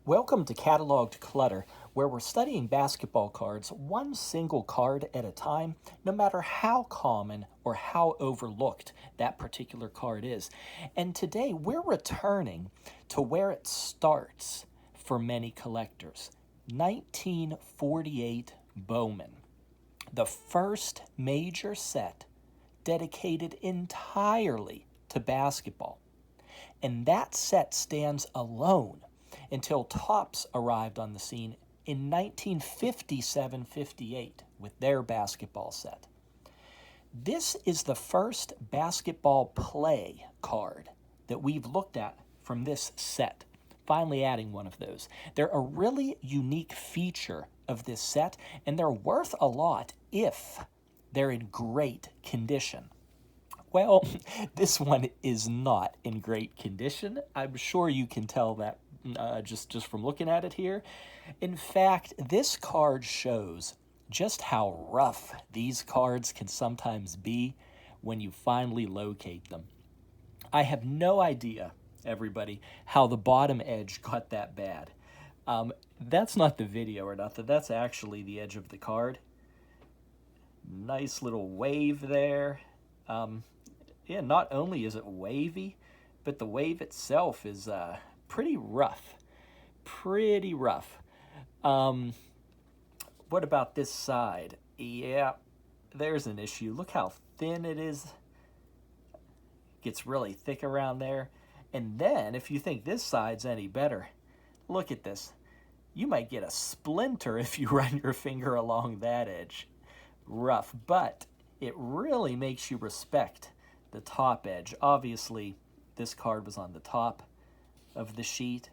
Welcome to Cataloged Clutter, where we're studying basketball cards one single card at a time, no matter how common or how overlooked that particular card is. And today we're returning to where it starts for many collectors, 1948 Bowman, the first major set dedicated entirely to basketball. And that set stands alone until Topps arrived on the scene in 1957-58 with their basketball set. This is the first basketball play card that we've looked at from this set, finally adding one of those. They're a really unique feature of this set, and they're worth a lot if they're in great condition. Well, this one is not in great condition. I'm sure you can tell that just from looking at it here. In fact, this card shows just how rough these cards can sometimes be when you finally locate them. I have no idea, everybody, how the bottom edge got that bad. That's not the video or nothing. That's actually the edge of the card. Nice little wave there. Yeah, not only is it wavy, but the wave itself is pretty rough. Pretty rough. What about this side? Yeah, there's an issue. Look how thin it is. Gets really thick around there. And then, if you think this side's any better, look at this. You might get a splinter if you run your finger along that edge. Rough, but it really makes you respect the top edge. Obviously, this card was on the top of the sheet.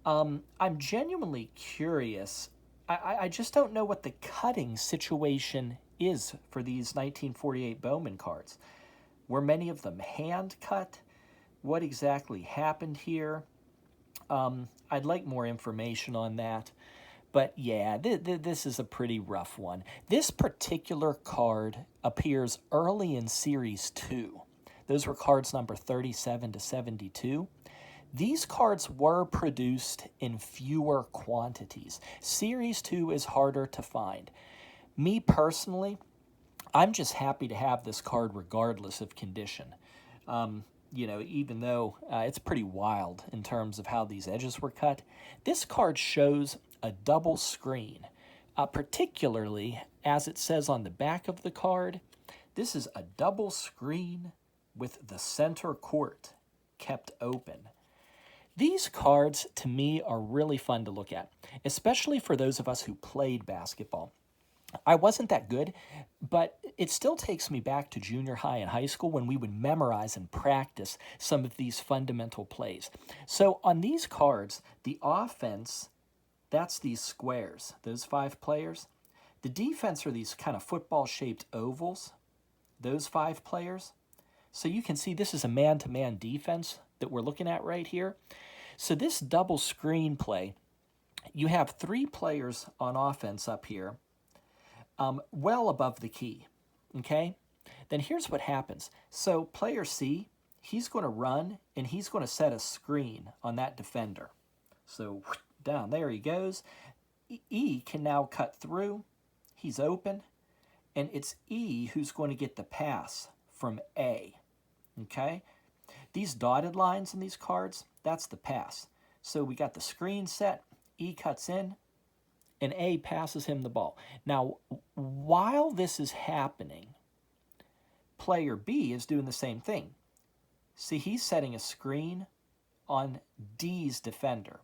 I'm genuinely curious. I just don't know what the cutting situation is for these 1948 Bowman cards. Were many of them hand cut? What exactly happened here? I'd like more information on that. But yeah, this is a pretty rough one. This particular card appears early in Series 2. Those were cards number 37 to 72. These cards were produced in fewer quantities. Series 2 is harder to find. Me personally, I'm just happy to have this card regardless of condition. Even though it's pretty wild in terms of how these edges were cut, this card shows a double screen, particularly as it says on the back of the card. This is a double screen with the center court kept open. These cards, to me, are really fun to look at, especially for those of us who played basketball. I wasn't that good, but it still takes me back to junior high and high school when we would memorize and practice some of these fundamental plays. So on these cards, the offense, that's these squares, those 5 players. The defense are these kind of football-shaped ovals, those 5 players. So you can see this is a man-to-man defense that we're looking at right here. So this double screen play, you have 3 players on offense up here, well above the key, okay? Then here's what happens. So player C, he's going to run, and he's going to set a screen on that defender. So down, there he goes. E can now cut through. He's open, and it's E who's going to get the pass from A, okay? These dotted lines in these cards, that's the pass. So we got the screen set, E cuts in, and A passes him the ball. Now, while this is happening, player B is doing the same thing. See, he's setting a screen on D's defender.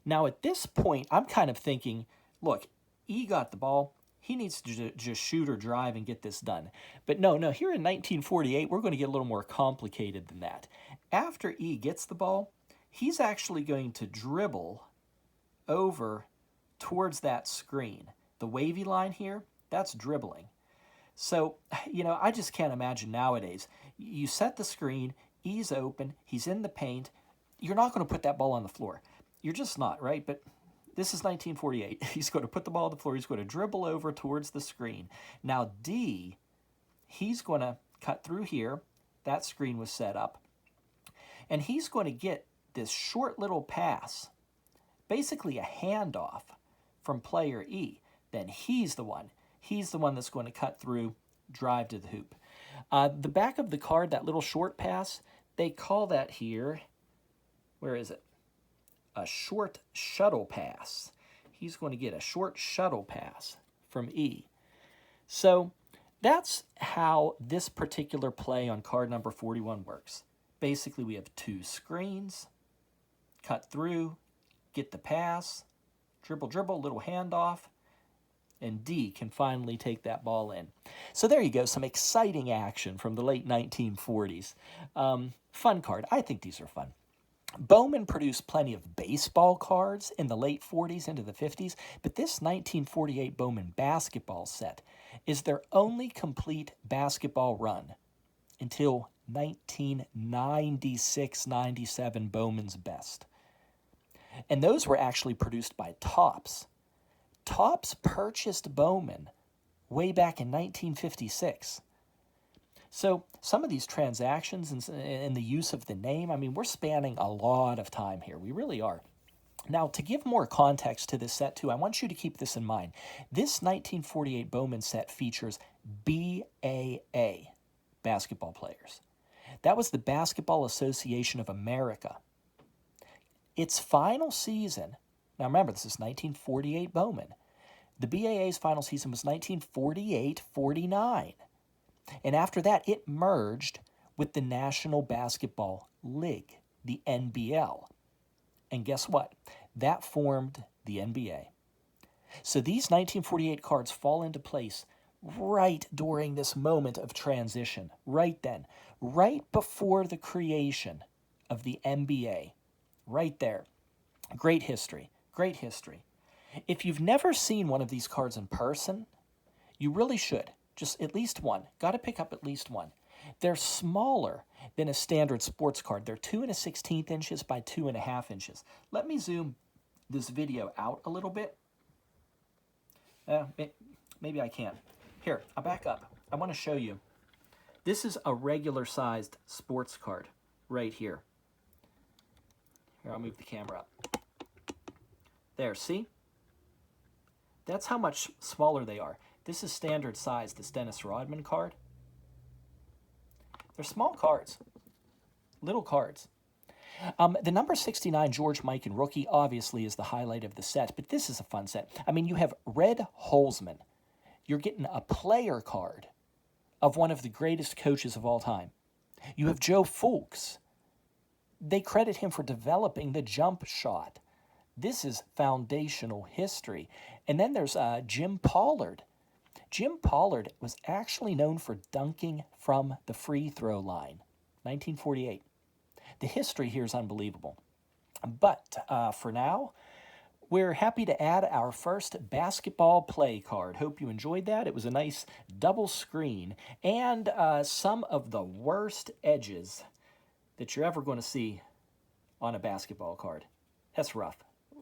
Now, at this point, I'm kind of thinking, look, E got the ball. He needs to just shoot or drive and get this done. But no, here in 1948, we're going to get a little more complicated than that. After E gets the ball, he's actually going to dribble over towards that screen. The wavy line here, that's dribbling. So, I just can't imagine nowadays. You set the screen, E's open, he's in the paint. You're not going to put that ball on the floor. You're just not, right? But this is 1948. He's going to put the ball on the floor. He's going to dribble over towards the screen. Now, D, he's going to cut through here. That screen was set up. And he's going to get this short little pass basically a handoff from player E, then he's the one. He's the one that's going to cut through, drive to the hoop. The back of the card, that little short pass, they call that here, where is it? A short shuttle pass. He's going to get a short shuttle pass from E. So that's how this particular play on card number 41 works. Basically, we have two screens, cut through, get the pass, dribble, dribble, little handoff, and D can finally take that ball in. So there you go, some exciting action from the late 1940s. Fun card. I think these are fun. Bowman produced plenty of baseball cards in the late 40s into the 50s, but this 1948 Bowman basketball set is their only complete basketball run until 1996-97 Bowman's Best. And those were actually produced by Topps. Topps purchased Bowman way back in 1956. So some of these transactions and the use of the name, I mean, we're spanning a lot of time here. We really are. Now, to give more context to this set, too, I want you to keep this in mind. This 1948 Bowman set features BAA basketball players. That was the Basketball Association of America. Its final season, now remember, this is 1948 Bowman. The BAA's final season was 1948-49. And after that, it merged with the National Basketball League, the NBL. And guess what? That formed the NBA. So these 1948 cards fall into place right during this moment of transition, right then, right before the creation of the NBA, right there. Great history, great history. If you've never seen one of these cards in person, you really should. Just at least one. Got to pick up at least one. They're smaller than a standard sports card. They're 2 1/16 inches by 2.5 inches. Let me zoom this video out a little bit. Maybe I can. Here, I'll back up. I want to show you. This is a regular-sized sports card right here. Here, I'll move the camera up. There, see? That's how much smaller they are. This is standard size, this Dennis Rodman card. They're small cards, little cards. The number 69 George Mikan rookie obviously is the highlight of the set, but this is a fun set. I mean, you have Red Holzman. You're getting a player card of one of the greatest coaches of all time. You have Joe Fulks. They credit him for developing the jump shot. This is foundational history. And then there's Jim Pollard. Jim Pollard was actually known for dunking from the free throw line, 1948. The history here is unbelievable. But for now, we're happy to add our first basketball play card. Hope you enjoyed that. It was a nice double screen and some of the worst edges that you're ever going to see on a basketball card. That's rough.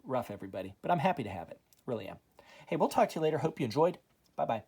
Rough, everybody. But I'm happy to have it. Really am. Hey, we'll talk to you later. Hope you enjoyed. Bye-bye.